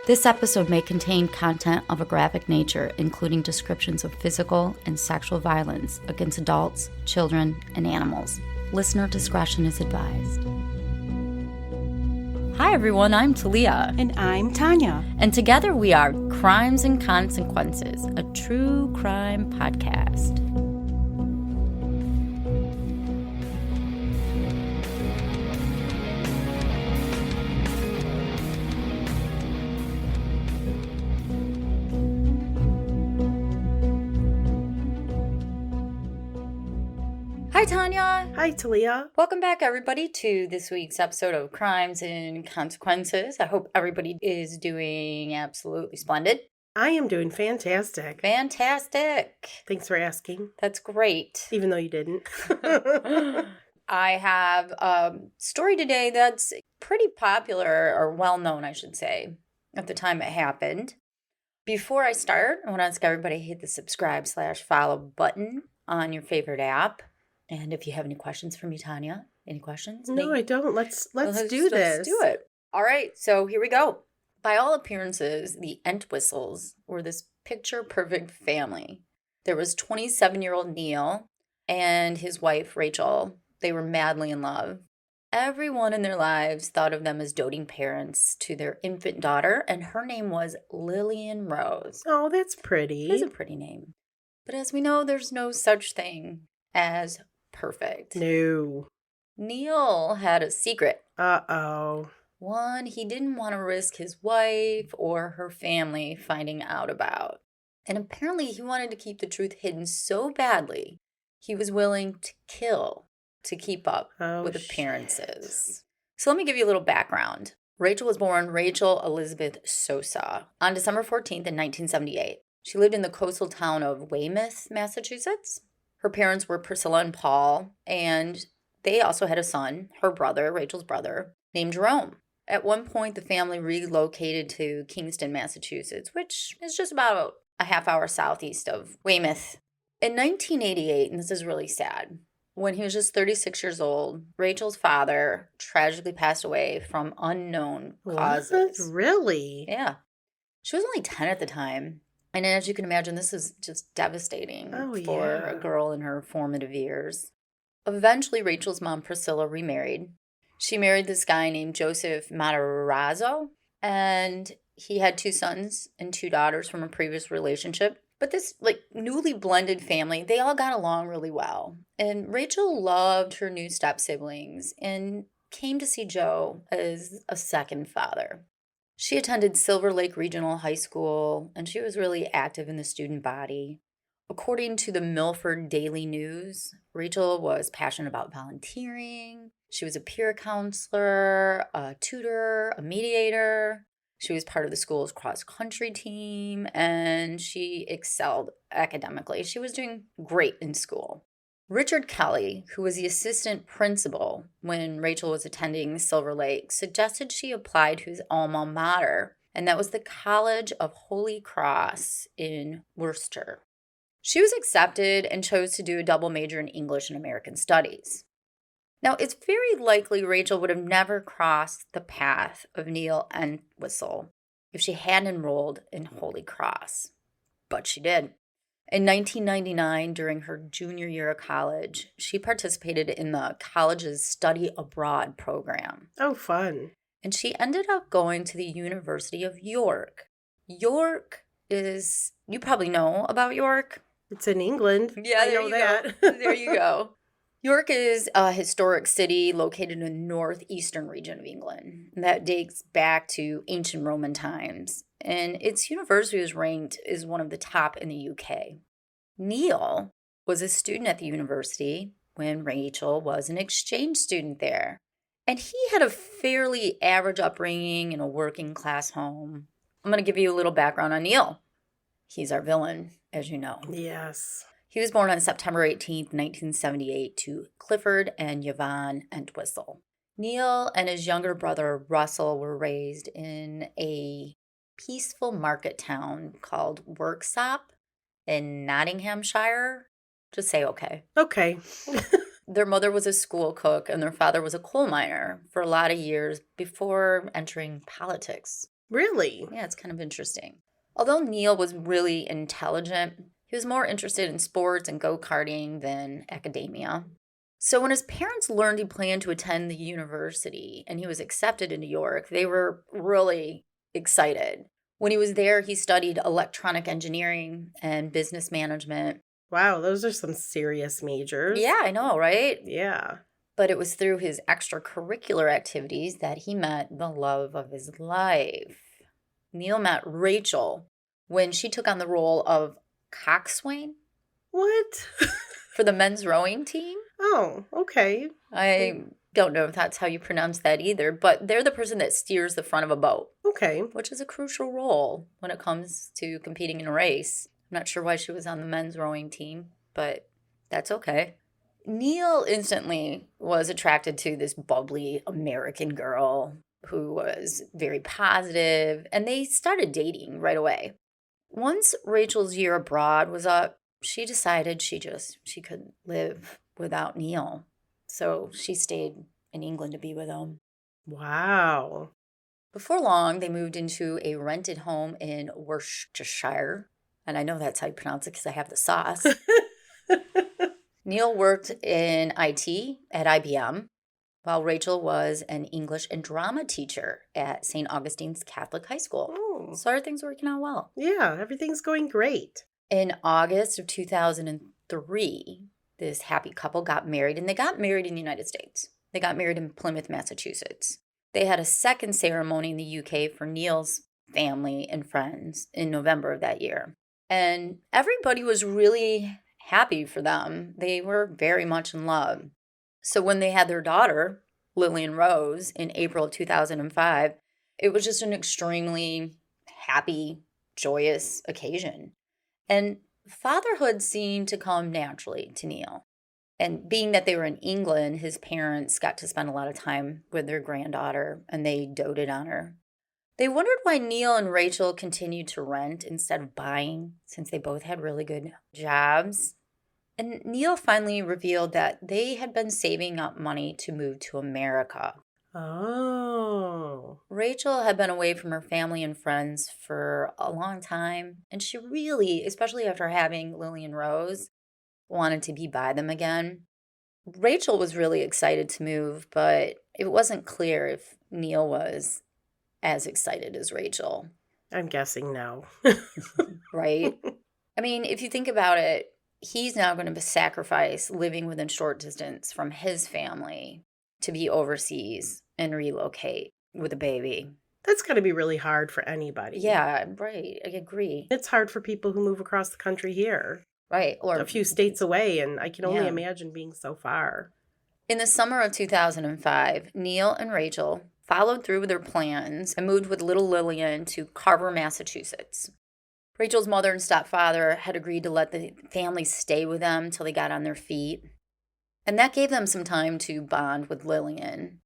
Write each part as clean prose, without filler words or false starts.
This episode may contain content of a graphic nature, including descriptions of physical and sexual violence against adults, children, and animals. Listener discretion is advised. Hi everyone, I'm Talia. And I'm Tanya. And together we are Crimes and Consequences, a true crime podcast. Hi, Tanya. Hi, Talia. Welcome back, everybody, to this week's episode of Crimes and Consequences. I hope everybody is doing absolutely splendid. I am doing fantastic. Fantastic. Thanks for asking. That's great. Even though you didn't. I have a story today that's pretty popular, or well-known, I should say, at the time it happened. Before I start, I want to ask everybody to hit the subscribe/follow button on your favorite app. And if you have any questions for me, Tanya, any questions? No, I don't. Let's do this. Let's do it. All right, so here we go. By all appearances, the Entwistles were this picture-perfect family. There was 27-year-old Neil and his wife, Rachel. They were madly in love. Everyone in their lives thought of them as doting parents to their infant daughter, and her name was Lillian Rose. Oh, that's pretty. It's a pretty name. But as we know, there's no such thing as perfect. No. Neil had a secret. Uh-oh. One he didn't want to risk his wife or her family finding out about. And apparently he wanted to keep the truth hidden so badly, he was willing to kill to keep up with appearances. So let me give you a little background. Rachel was born Rachel Elizabeth Sosa on December 14th in 1978. She lived in the coastal town of Weymouth, Massachusetts. Her parents were Priscilla and Paul, and they also had a son, her brother, Rachel's brother, named Jerome. At one point, the family relocated to Kingston, Massachusetts, which is just about a half hour southeast of Weymouth. In 1988, and this is really sad, when he was just 36 years old, Rachel's father tragically passed away from unknown causes. What? Really? Yeah. She was only 10 at the time. And as you can imagine, this is just devastating for a girl in her formative years. Eventually, Rachel's mom, Priscilla, remarried. She married this guy named Joseph Matarazzo, and he had 2 sons and 2 daughters from a previous relationship. But this newly blended family, they all got along really well. And Rachel loved her new step-siblings and came to see Joe as a second father. She attended Silver Lake Regional High School, and she was really active in the student body. According to the Milford Daily News, Rachel was passionate about volunteering. She was a peer counselor, a tutor, a mediator. She was part of the school's cross-country team, and she excelled academically. She was doing great in school. Richard Kelly, who was the assistant principal when Rachel was attending Silver Lake, suggested she apply to his alma mater, and that was the College of Holy Cross in Worcester. She was accepted and chose to do a double major in English and American Studies. Now, it's very likely Rachel would have never crossed the path of Neil Entwistle if she hadn't enrolled in Holy Cross, but she did. In 1999, during her junior year of college, she participated in the college's study abroad program. Oh, fun. And she ended up going to the University of York. York is, you probably know about York. It's in England. Yeah, I know that. There you go. York is a historic city located in the northeastern region of England that dates back to ancient Roman times, and its university was ranked as one of the top in the UK. Neil was a student at the university when Rachel was an exchange student there, and he had a fairly average upbringing in a working-class home. I'm going to give you a little background on Neil. He's our villain, as you know. Yes. He was born on September 18th, 1978 to Clifford and Yvonne Entwistle. Neil and his younger brother Russell were raised in a peaceful market town called Worksop in Nottinghamshire. Just say okay. Okay. Their mother was a school cook and their father was a coal miner for a lot of years before entering politics. Really? Yeah, it's kind of interesting. Although Neil was really intelligent, he was more interested in sports and go-karting than academia. So when his parents learned he planned to attend the university and he was accepted in New York, they were really excited. When he was there, he studied electronic engineering and business management. Wow, those are some serious majors. Yeah, I know, right? Yeah. But it was through his extracurricular activities that he met the love of his life. Neil met Rachel when she took on the role of coxswain. What? For the men's rowing team. Oh, okay. I don't know if that's how you pronounce that either, but they're the person that steers the front of a boat. Okay. Which is a crucial role when it comes to competing in a race. I'm not sure why she was on the men's rowing team, but that's okay. Neil instantly was attracted to this bubbly American girl who was very positive, and they started dating right away. Once Rachel's year abroad was up, she decided she couldn't live without Neil. So she stayed in England to be with him. Wow. Before long, they moved into a rented home in Worcestershire. And I know that's how you pronounce it because I have the sauce. Neil worked in IT at IBM, while Rachel was an English and drama teacher at St. Augustine's Catholic High School. Oh. So everything's working out well. Yeah, everything's going great. In August of 2003, this happy couple got married, and they got married in the United States. They got married in Plymouth, Massachusetts. They had a second ceremony in the UK for Neil's family and friends in November of that year. And everybody was really happy for them. They were very much in love. So when they had their daughter, Lillian Rose, in April of 2005, it was just an extremely happy, joyous occasion. And fatherhood seemed to come naturally to Neil. And being that they were in England, his parents got to spend a lot of time with their granddaughter, and they doted on her. They wondered why Neil and Rachel continued to rent instead of buying, since they both had really good jobs. And Neil finally revealed that they had been saving up money to move to America. Oh. Rachel had been away from her family and friends for a long time, and she really, especially after having Lillian Rose, wanted to be by them again. Rachel was really excited to move, but it wasn't clear if Neil was as excited as Rachel. I'm guessing no. Right? I mean, if you think about it, he's now going to sacrifice living within short distance from his family to be overseas and relocate with a baby. That's got to be really hard for anybody. Yeah, right. I agree. It's hard for people who move across the country here. Right. Or a few states away, and I can only Yeah. imagine being so far. In the summer of 2005, Neil and Rachel followed through with their plans and moved with little Lillian to Carver, Massachusetts. Rachel's mother and stepfather had agreed to let the family stay with them till they got on their feet. And that gave them some time to bond with Lillian.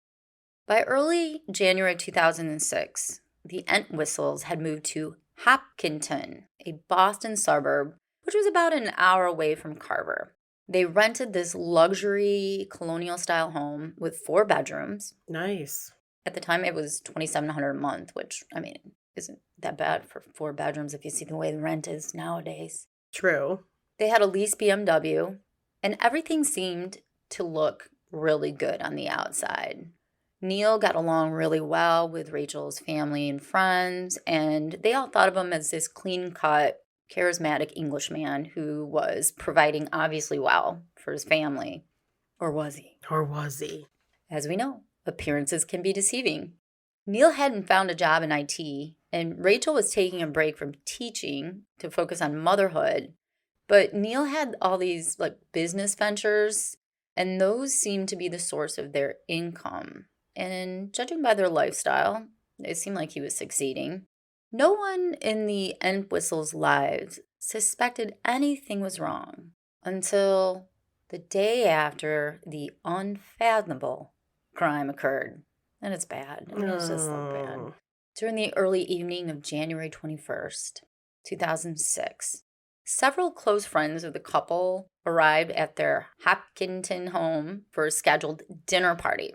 By early January 2006, the Entwistles had moved to Hopkinton, a Boston suburb, which was about an hour away from Carver. They rented this luxury colonial-style home with 4 bedrooms. Nice. At the time, it was $2,700 a month, which, I mean, isn't that bad for 4 bedrooms if you see the way the rent is nowadays. True. They had a leased BMW, and everything seemed to look really good on the outside. Neil got along really well with Rachel's family and friends, and they all thought of him as this clean-cut, charismatic Englishman who was providing obviously well for his family. Or was he? Or was he? As we know, appearances can be deceiving. Neil hadn't found a job in IT, and Rachel was taking a break from teaching to focus on motherhood. But Neil had all these business ventures, and those seemed to be the source of their income. And judging by their lifestyle, it seemed like he was succeeding. No one in the Entwistles' lives suspected anything was wrong until the day after the unfathomable crime occurred. And it's bad. I mean, it's just so bad. During the early evening of January 21st, 2006, several close friends of the couple arrived at their Hopkinton home for a scheduled dinner party.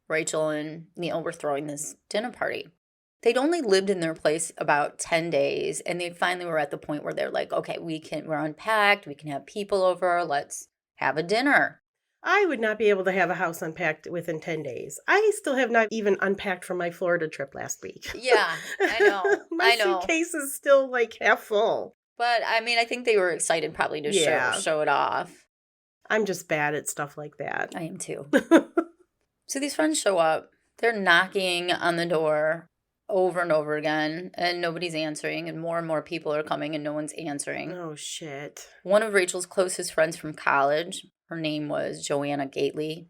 Rachel and Neil were throwing this dinner party. They'd only lived in their place about 10 days, and they finally were at the point where they're like, okay, we're unpacked, we can have people over, let's have a dinner. I would not be able to have a house unpacked within 10 days. I still have not even unpacked from my Florida trip last week. Yeah, I know. My suitcase is still like half full. But, I mean, I think they were excited probably to show it off. I'm just bad at stuff like that. I am too. So these friends show up. They're knocking on the door over and over again, and nobody's answering, and more people are coming, and no one's answering. Oh, shit. One of Rachel's closest friends from college, her name was Joanna Gately,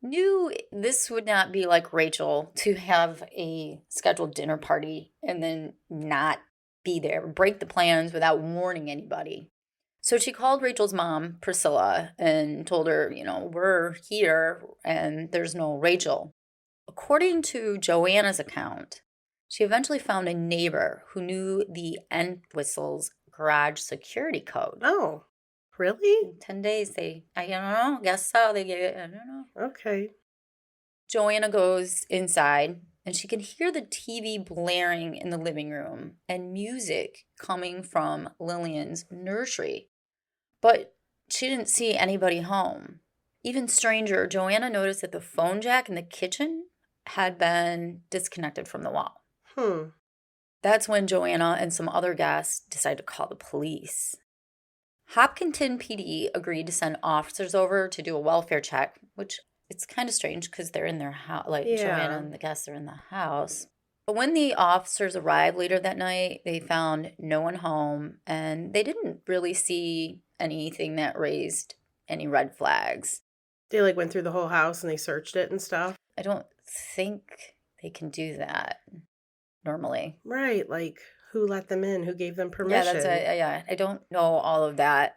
knew this would not be like Rachel to have a scheduled dinner party and then not be there, break the plans without warning anybody. So she called Rachel's mom, Priscilla, and told her, we're here and there's no Rachel. According to Joanna's account, she eventually found a neighbor who knew the Entwistle's garage security code. Oh, really? 10 days, I don't know, guess so, they gave it, I don't know. Okay. Joanna goes inside, and she can hear the TV blaring in the living room and music coming from Lillian's nursery. But she didn't see anybody home. Even stranger, Joanna noticed that the phone jack in the kitchen had been disconnected from the wall. That's when Joanna and some other guests decided to call the police. Hopkinton PD agreed to send officers over to do a welfare check, which it's kind of strange because they're in their house, Joanna and the guests are in the house. But when the officers arrived later that night, they found no one home, and they didn't really see anything that raised any red flags. They went through the whole house and they searched it and stuff? I don't think they can do that normally. Right, who let them in? Who gave them permission? Yeah, I don't know all of that.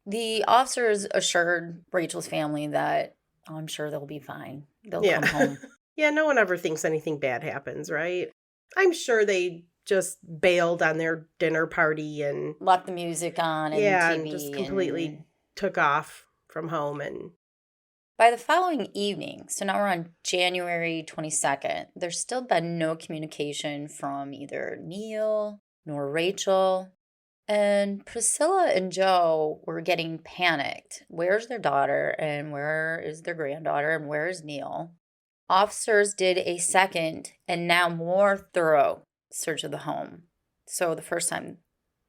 The officers assured Rachel's family that I'm sure they'll be fine. They'll come home. Yeah, no one ever thinks anything bad happens, right? I'm sure they just bailed on their dinner party and left the music on and TV. And just completely took off from home. And by the following evening, so now we're on January 22nd, there's still been no communication from either Neil nor Rachel. And Priscilla and Joe were getting panicked. Where's their daughter, and where is their granddaughter, and where is Neil? Officers did a second and now more thorough search of the home. So the first time,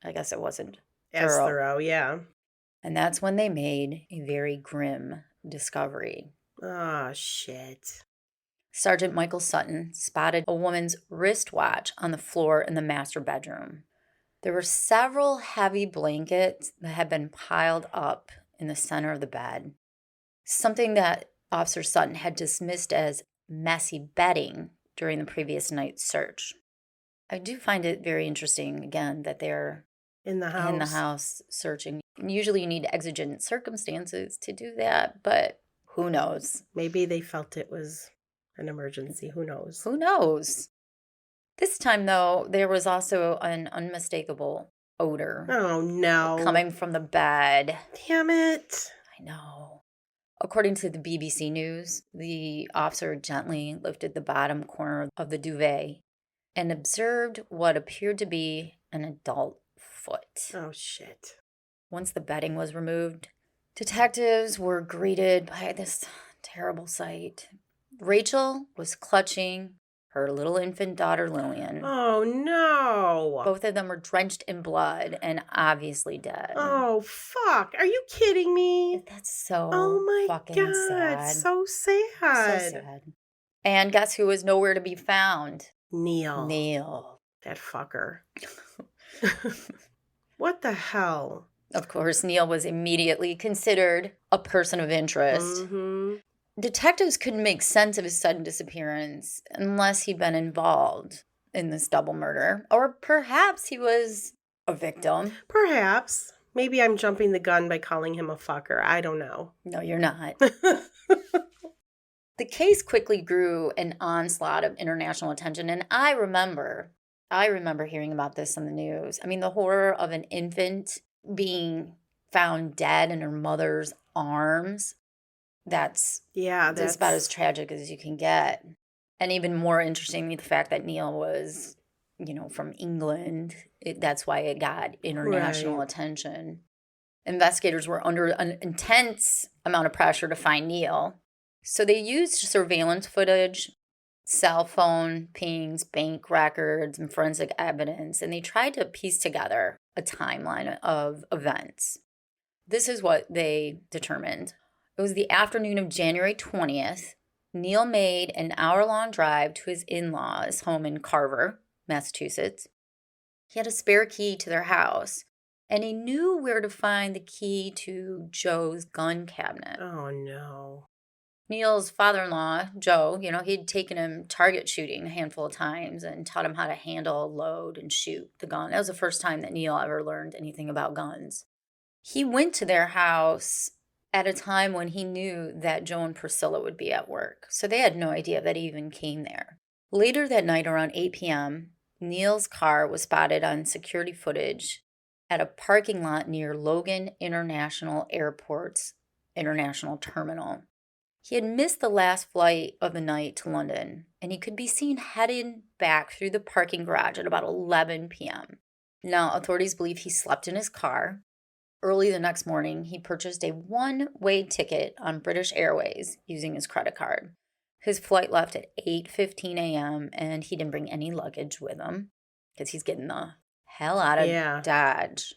I guess it wasn't as thorough, yeah. And that's when they made a very grim discovery. Oh, shit. Sergeant Michael Sutton spotted a woman's wristwatch on the floor in the master bedroom. There were several heavy blankets that had been piled up in the center of the bed. Something that Officer Sutton had dismissed as messy bedding during the previous night's search. I do find it very interesting, again, that they're in the house searching. Usually you need exigent circumstances to do that, but who knows? Maybe they felt it was an emergency. Who knows? Who knows? This time, though, there was also an unmistakable odor. Oh, no. Coming from the bed. Damn it. I know. According to the BBC News, the officer gently lifted the bottom corner of the duvet and observed what appeared to be an adult foot. Oh, shit. Once the bedding was removed, detectives were greeted by this terrible sight. Rachel was clutching her little infant daughter, Lillian. Oh, no. Both of them were drenched in blood and obviously dead. Oh, fuck. Are you kidding me? That's so fucking God. sad. So sad. So sad. And guess who was nowhere to be found? Neil. That fucker. What the hell? Of course, Neil was immediately considered a person of interest. Mm-hmm. Detectives couldn't make sense of his sudden disappearance unless he'd been involved in this double murder. Or perhaps he was a victim. Perhaps. Maybe I'm jumping the gun by calling him a fucker. I don't know. No, you're not. The case quickly grew an onslaught of international attention, and I remember hearing about this on the news. I mean, the horror of an infant being found dead in her mother's arms. That's about as tragic as you can get. And even more interesting, the fact that Neil was from England. That's why it got international attention. Investigators were under an intense amount of pressure to find Neil. So they used surveillance footage, cell phone pings, bank records, and forensic evidence, and they tried to piece together a timeline of events. This is what they determined. It was the afternoon of January 20th. Neil made an hour-long drive to his in-laws' home in Carver, Massachusetts. He had a spare key to their house, and he knew where to find the key to Joe's gun cabinet. Oh, no. Neil's father-in-law, Joe, he'd taken him target shooting a handful of times and taught him how to handle, load, and shoot the gun. That was the first time that Neil ever learned anything about guns. He went to their house at a time when he knew that Joe and Priscilla would be at work, so they had no idea that he even came there. Later that night, around 8 p.m., Neil's car was spotted on security footage at a parking lot near Logan International Airport's International Terminal. He had missed the last flight of the night to London, and he could be seen heading back through the parking garage at about 11 p.m. Now, authorities believe he slept in his car. Early the next morning, he purchased a one-way ticket on British Airways using his credit card. His flight left at 8:15 a.m., and he didn't bring any luggage with him because he's getting the hell out of Dodge.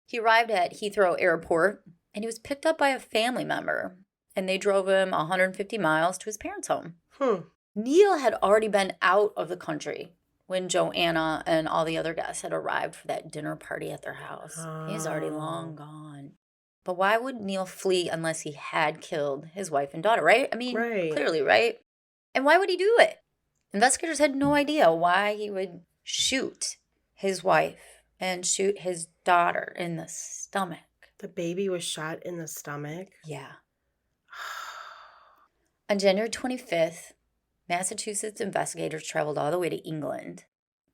He arrived at Heathrow Airport, and he was picked up by a family member, and they drove him 150 miles to his parents' home. Neil had already been out of the country when Joanna and all the other guests had arrived for that dinner party at their house. He's already long gone. But why would Neil flee unless he had killed his wife and daughter, right? I mean, clearly, right? And why would he do it? Investigators had no idea why he would shoot his wife and shoot his daughter in the stomach. The baby was shot in the stomach? Yeah. On January 25th, Massachusetts investigators traveled all the way to England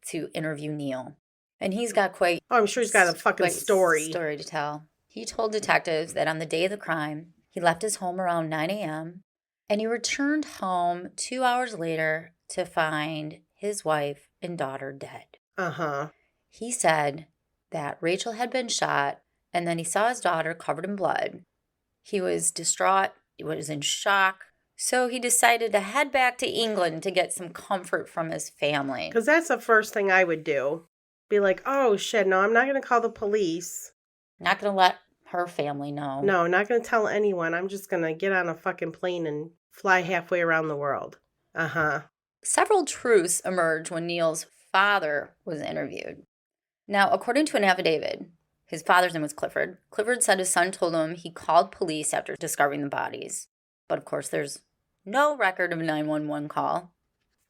to interview Neil. And he's got quite... Oh, I'm sure he's got a fucking story to tell. He told detectives that on the day of the crime, he left his home around 9 a.m. and he returned home 2 hours later to find his wife and daughter dead. He said that Rachel had been shot, and then he saw his daughter covered in blood. He was distraught. He was in shock. So he decided to head back to England to get some comfort from his family. Because that's the first thing I would do. Be like, oh, shit, no, I'm not going to call the police. Not going to let her family know. No, not going to tell anyone. I'm just going to get on a fucking plane and fly halfway around the world. Several truths emerged when Neil's father was interviewed. Now, according to an affidavit, his father's name was Clifford. Clifford said his son told him he called police after discovering the bodies. But of course, there's no record of a 911 call.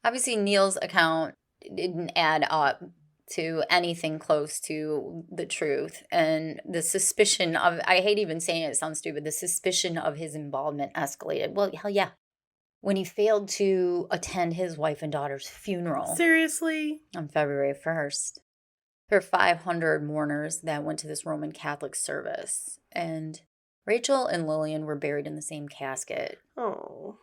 Obviously, Neil's account didn't add up to anything close to the truth. And the suspicion of, I hate even saying it, it sounds stupid, the suspicion of his involvement escalated. Well, hell yeah. When he failed to attend his wife and daughter's funeral. Seriously? On February 1st. There were 500 mourners that went to this Roman Catholic service. And Rachel and Lillian were buried in the same casket. Oh.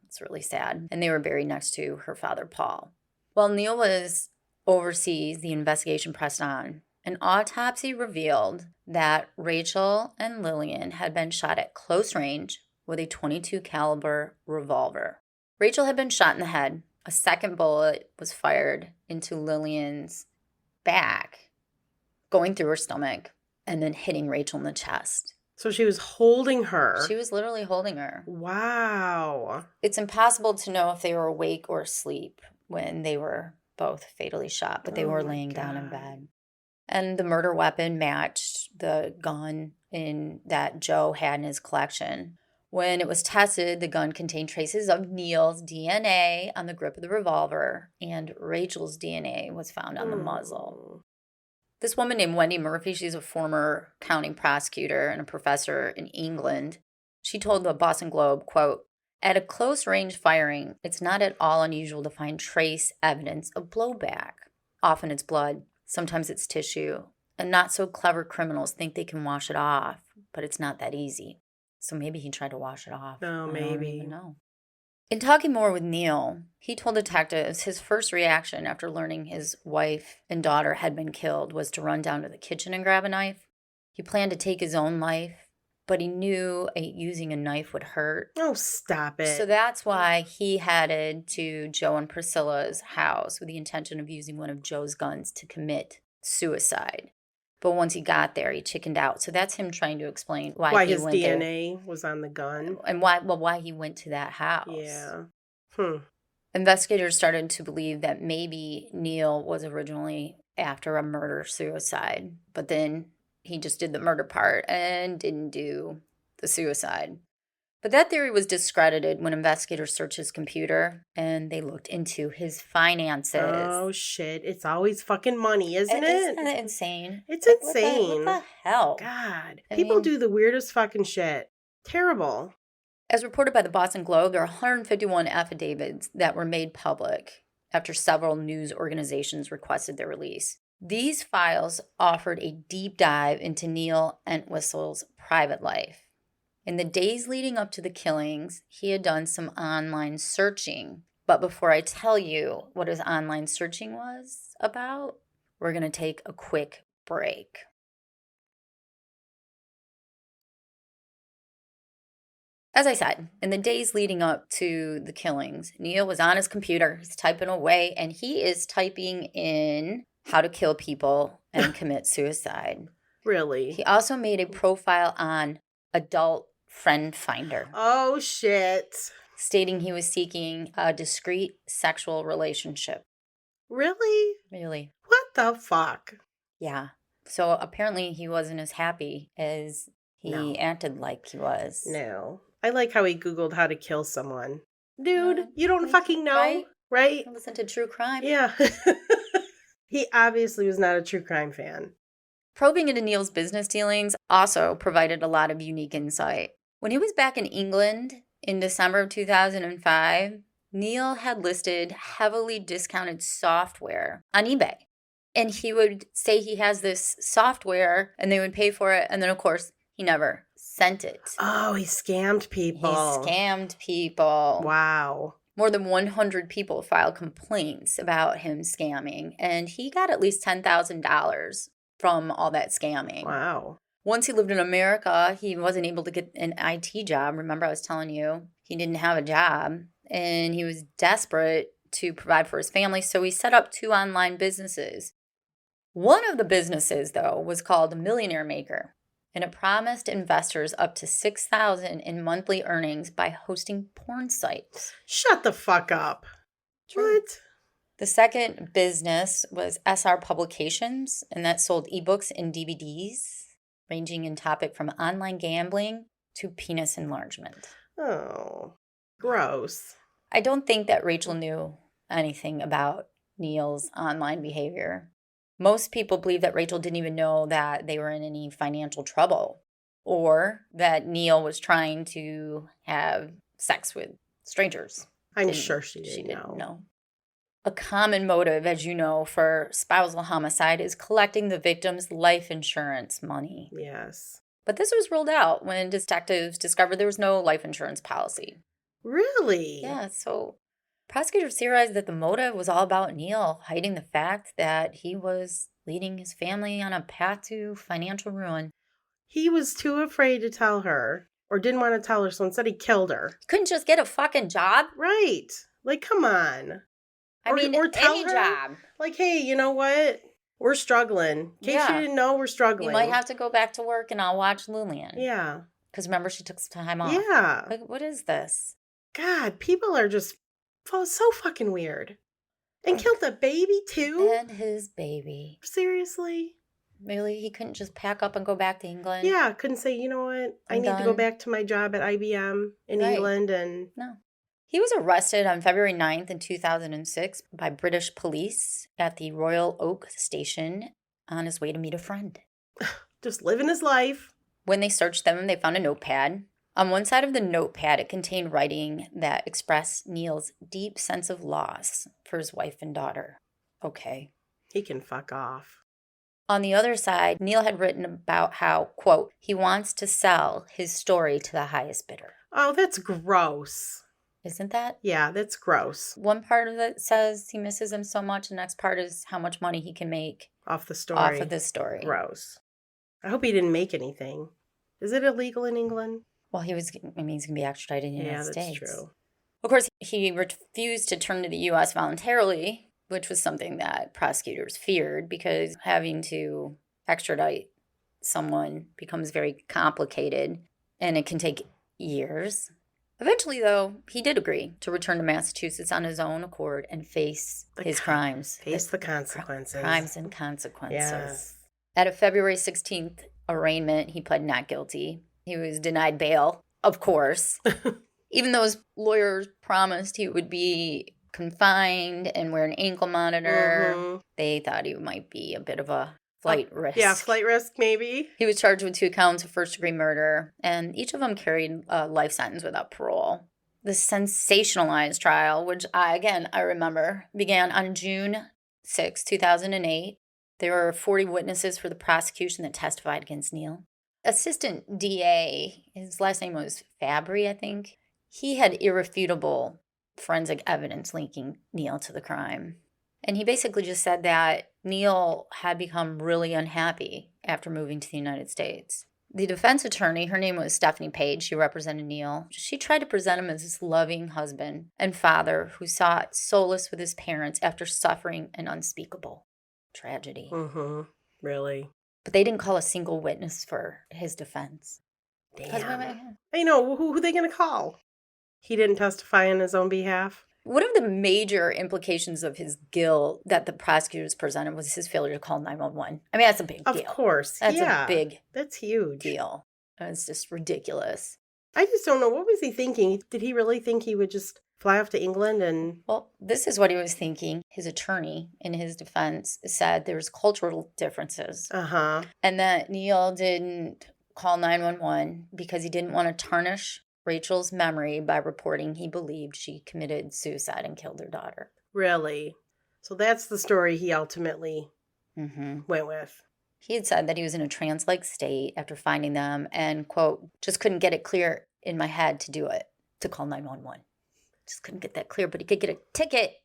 It's really sad. And they were buried next to her father, Paul. While Neil was overseas, the investigation pressed on. An autopsy revealed that Rachel and Lillian had been shot at close range with a .22 caliber revolver. Rachel had been shot in the head. A second bullet was fired into Lillian's back, going through her stomach, and then hitting Rachel in the chest. So she was holding her. She was literally holding her. Wow. It's impossible to know if they were awake or asleep when they were both fatally shot, but they were laying down in bed. And the murder weapon matched the gun that Joe had in his collection. When it was tested, the gun contained traces of Neil's DNA on the grip of the revolver, and Rachel's DNA was found on the muzzle. This woman named Wendy Murphy, she's a former county prosecutor and a professor in England. She told the Boston Globe, quote, "At a close-range firing, it's not at all unusual to find trace evidence of blowback. Often it's blood, sometimes it's tissue, and not so clever criminals think they can wash it off, but it's not that easy." So maybe he tried to wash it off. Oh, maybe. I don't even know. In talking more with Neil, he told detectives his first reaction after learning his wife and daughter had been killed was to run down to the kitchen and grab a knife. He planned to take his own life, but he knew using a knife would hurt. Oh, stop it. So that's why he headed to Joe and Priscilla's house with the intention of using one of Joe's guns to commit suicide. But once he got there, he chickened out. So that's him trying to explain why he his went DNA was on the gun. And why he went to that house. Yeah. Investigators started to believe that maybe Neil was originally after a murder-suicide, but then he just did the murder part and didn't do the suicide. But that theory was discredited when investigators searched his computer and they looked into his finances. Oh, shit. It's always fucking money, isn't it? Isn't that insane? It's insane. What the hell? God. People do the weirdest fucking shit. Terrible. As reported by the Boston Globe, there are 151 affidavits that were made public after several news organizations requested their release. These files offered a deep dive into Neil Entwistle's private life. In the days leading up to the killings, he had done some online searching. But before I tell you what his online searching was about, we're going to take a quick break. As I said, in the days leading up to the killings, Neil was on his computer. He's typing away, and he is typing in how to kill people and commit suicide. Really? He also made a profile on Adult Friend Finder. Oh, shit. Stating he was seeking a discreet sexual relationship. Really? Really. What the fuck? Yeah. So apparently he wasn't as happy as he acted like he was. No. I like how he Googled how to kill someone. Dude, you don't fucking know, right? Listen to true crime. Yeah. He obviously was not a true crime fan. Probing into Neil's business dealings also provided a lot of unique insight. When he was back in England in December of 2005, Neil had listed heavily discounted software on eBay. And he would say he has this software and they would pay for it. And then, of course, he never sent it. Oh, he scammed people. Wow. More than 100 people filed complaints about him scamming. And he got at least $10,000 from all that scamming. Wow. Once he lived in America, he wasn't able to get an IT job. Remember I was telling you, he didn't have a job. And he was desperate to provide for his family. So he set up 2 online businesses. One of the businesses, though, was called The Millionaire Maker. And it promised investors up to $6,000 in monthly earnings by hosting porn sites. Shut the fuck up. True. What? The second business was SR Publications, and that sold ebooks and DVDs, ranging in topic from online gambling to penis enlargement. Oh, gross. I don't think that Rachel knew anything about Neil's online behavior. Most people believe that Rachel didn't even know that they were in any financial trouble or that Neil was trying to have sex with strangers. I'm sure she didn't know. A common motive, as you know, for spousal homicide is collecting the victim's life insurance money. Yes. But this was ruled out when detectives discovered there was no life insurance policy. Really? Yeah, so prosecutors theorized that the motive was all about Neil hiding the fact that he was leading his family on a path to financial ruin. He was too afraid to tell her, or didn't want to tell her, so instead he killed her. Couldn't just get a fucking job? Right. Like, come on. Or tell her, job. Like, hey, you know what? We're struggling. In case you didn't know, we're struggling. You might have to go back to work and I'll watch Lillian. Yeah. Because remember, she took some time off. Yeah. Like, what is this? God, people are just so fucking weird. And killed the baby, too? And his baby. Seriously? Really? He couldn't just pack up and go back to England? Yeah, couldn't say, you know what? I need to go back to my job at IBM in England and... No. He was arrested on February 9th in 2006 by British police at the Royal Oak Station on his way to meet a friend. Just living his life. When they searched them, they found a notepad. On one side of the notepad, it contained writing that expressed Neil's deep sense of loss for his wife and daughter. Okay. He can fuck off. On the other side, Neil had written about how, quote, he wants to sell his story to the highest bidder. Oh, that's gross. Isn't that? Yeah, that's gross. One part of it says he misses him so much. The next part is how much money he can make off the story. Off of this story. Gross. I hope he didn't make anything. Is it illegal in England? Well, he's going to be extradited in the United States. Yeah, that's true. Of course, he refused to turn to the U.S. voluntarily, which was something that prosecutors feared because having to extradite someone becomes very complicated and it can take years. Eventually, though, he did agree to return to Massachusetts on his own accord and face his crimes. Face the consequences. Crimes and consequences. Yes. At a February 16th arraignment, he pled not guilty. He was denied bail, of course. Even though his lawyers promised he would be confined and wear an ankle monitor, they thought he might be a bit of a flight risk. Yeah, flight risk, maybe. He was charged with 2 counts of first-degree murder, and each of them carried a life sentence without parole. The sensationalized trial, which I remember, began on June 6, 2008. There were 40 witnesses for the prosecution that testified against Neil. Assistant DA, his last name was Fabry, I think. He had irrefutable forensic evidence linking Neil to the crime. And he basically just said that Neil had become really unhappy after moving to the United States. The defense attorney, her name was Stephanie Page, she represented Neil. She tried to present him as this loving husband and father who sought solace with his parents after suffering an unspeakable tragedy. Really? But they didn't call a single witness for his defense. Damn. I know. Who are they going to call? He didn't testify on his own behalf? One of the major implications of his guilt that the prosecutors presented was his failure to call 911. I mean, that's a big deal. Of course. That's a big That's huge. deal. It's just ridiculous. I just don't know. What was he thinking? Did he really think he would just fly off to England and... Well, this is what he was thinking. His attorney, in his defense, said there was cultural differences. And that Neil didn't call 911 because he didn't want to tarnish Rachel's memory by reporting he believed she committed suicide and killed her daughter. Really? So that's the story he ultimately went with. He had said that he was in a trance-like state after finding them and, quote, just couldn't get it clear in my head to do it, to call 911. Just couldn't get that clear, but he could get a ticket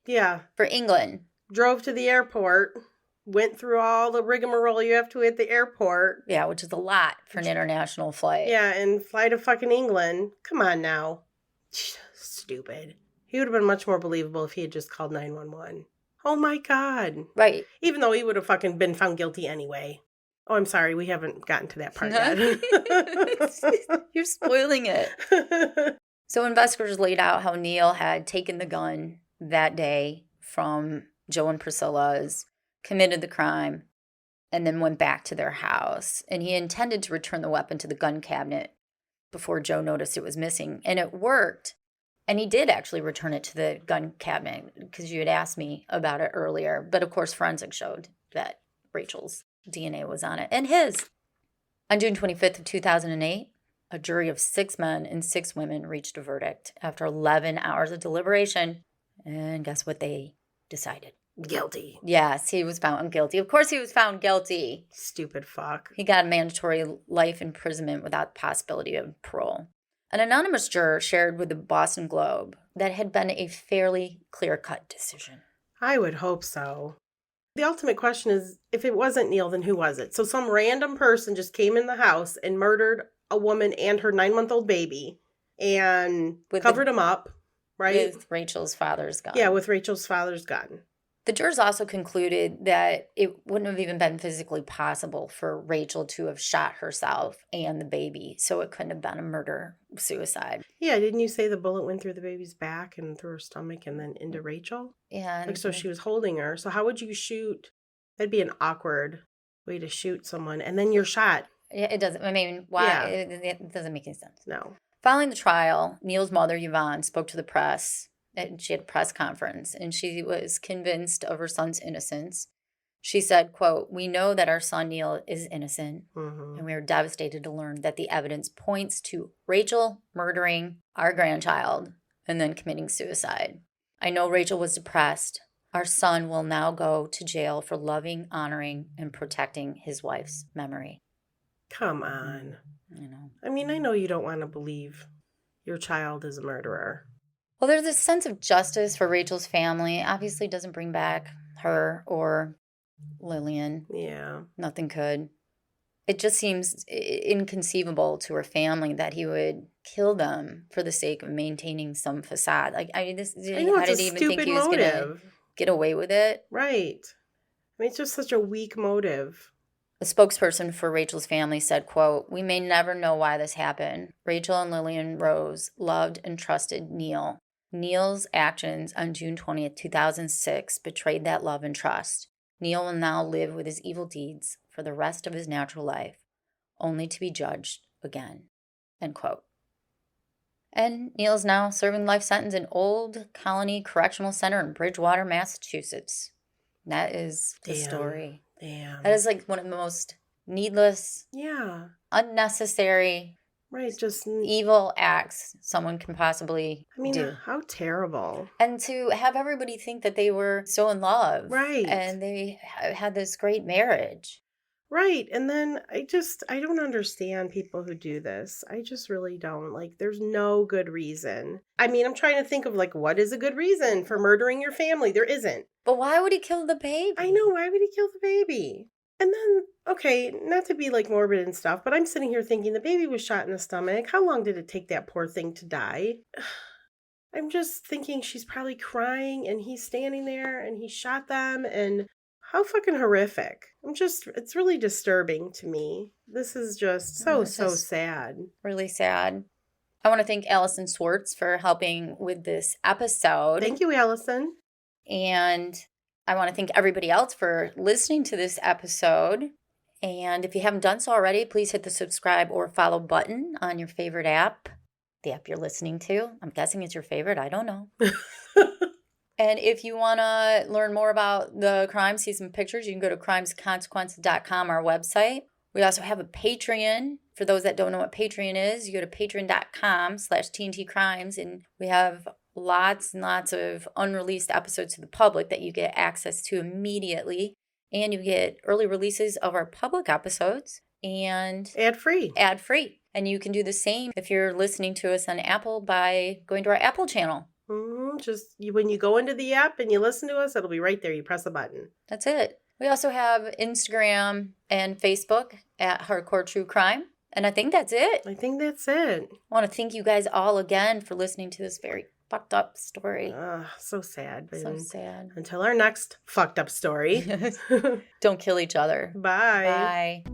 for England. Drove to the airport, went through all the rigmarole you have to at the airport. Yeah, which is a lot for an international flight. Yeah, and fly to fucking England. Come on now. Stupid. He would have been much more believable if he had just called 911. Oh my God. Right. Even though he would have fucking been found guilty anyway. Oh, I'm sorry. We haven't gotten to that part yet. You're spoiling it. So investigators laid out how Neil had taken the gun that day from Joe and Priscilla's, committed the crime, and then went back to their house. And he intended to return the weapon to the gun cabinet before Joe noticed it was missing. And it worked. And he did actually return it to the gun cabinet because you had asked me about it earlier. But of course, forensics showed that Rachel's DNA was on it and his. On June 25th of 2008, a jury of 6 men and 6 women reached a verdict after 11 hours of deliberation. And guess what they decided? Guilty. Yes, he was found guilty. Of course he was found guilty. Stupid fuck. He got a mandatory life imprisonment without possibility of parole. An anonymous juror shared with the Boston Globe that it had been a fairly clear-cut decision. I would hope so. The ultimate question is, if it wasn't Neil, then who was it? So some random person just came in the house and murdered a woman and her 9-month-old baby and covered him up, right? With Rachel's father's gun. Yeah, with Rachel's father's gun. The jurors also concluded that it wouldn't have even been physically possible for Rachel to have shot herself and the baby, so it couldn't have been a murder-suicide. Yeah, didn't you say the bullet went through the baby's back and through her stomach and then into Rachel? Yeah. Like, so she was holding her. So how would you shoot? That'd be an awkward way to shoot someone, and then you're shot. Yeah, it doesn't. I mean, why? Yeah. It doesn't make any sense. No. Following the trial, Neil's mother, Yvonne, spoke to the press. And she had a press conference, and she was convinced of her son's innocence. She said, quote, "We know that our son Neil is innocent, and we are devastated to learn that the evidence points to Rachel murdering our grandchild and then committing suicide. I know Rachel was depressed. Our son will now go to jail for loving, honoring, and protecting his wife's memory." Come on. I know. I mean, I know you don't want to believe your child is a murderer. Well, there's this sense of justice for Rachel's family. Obviously doesn't bring back her or Lillian. Yeah. Nothing could. It just seems inconceivable to her family that he would kill them for the sake of maintaining some facade. Like, I know, how did he even think he was going to get away with it? Right. I mean, it's just such a weak motive. A spokesperson for Rachel's family said, quote, "We may never know why this happened. Rachel and Lillian Rose loved and trusted Neil. Neil's actions on June 20th, 2006 betrayed that love and trust. Neil will now live with his evil deeds for the rest of his natural life, only to be judged again." End quote. And Neil is now serving life sentence in Old Colony Correctional Center in Bridgewater, Massachusetts. That is the story. Damn. That is like one of the most needless, unnecessary, right, just evil acts someone can possibly do. How terrible. And to have everybody think that they were so in love. Right. And they had this great marriage. Right. And then I don't understand people who do this. I just really don't. Like, there's no good reason. I mean, I'm trying to think of, like, what is a good reason for murdering your family? There isn't. But why would he kill the baby? I know. Why would he kill the baby? And then, okay, not to be, like, morbid and stuff, but I'm sitting here thinking the baby was shot in the stomach. How long did it take that poor thing to die? I'm just thinking she's probably crying and he's standing there and he shot them, and how fucking horrific. It's really disturbing to me. This is just so sad. Really sad. I want to thank Allison Swartz for helping with this episode. Thank you, Allison. And I want to thank everybody else for listening to this episode. And if you haven't done so already, please hit the subscribe or follow button on your favorite app. The app you're listening to. I'm guessing it's your favorite. I don't know. And if you want to learn more about the crime, see some pictures, you can go to crimesconsequences.com, our website. We also have a Patreon. For those that don't know what Patreon is, you go to patreon.com/TNTcrimes, and we have lots and lots of unreleased episodes to the public that you get access to immediately. And you get early releases of our public episodes. And ad-free. Ad-free. And you can do the same if you're listening to us on Apple by going to our Apple channel. Just when you go into the app and you listen to us, it'll be right there. You press a button. That's it. We also have Instagram and Facebook at Hardcore True Crime. And I think that's it. I want to thank you guys all again for listening to this very fucked up story. So sad. So sad. Until our next fucked up story. Don't kill each other. Bye. Bye.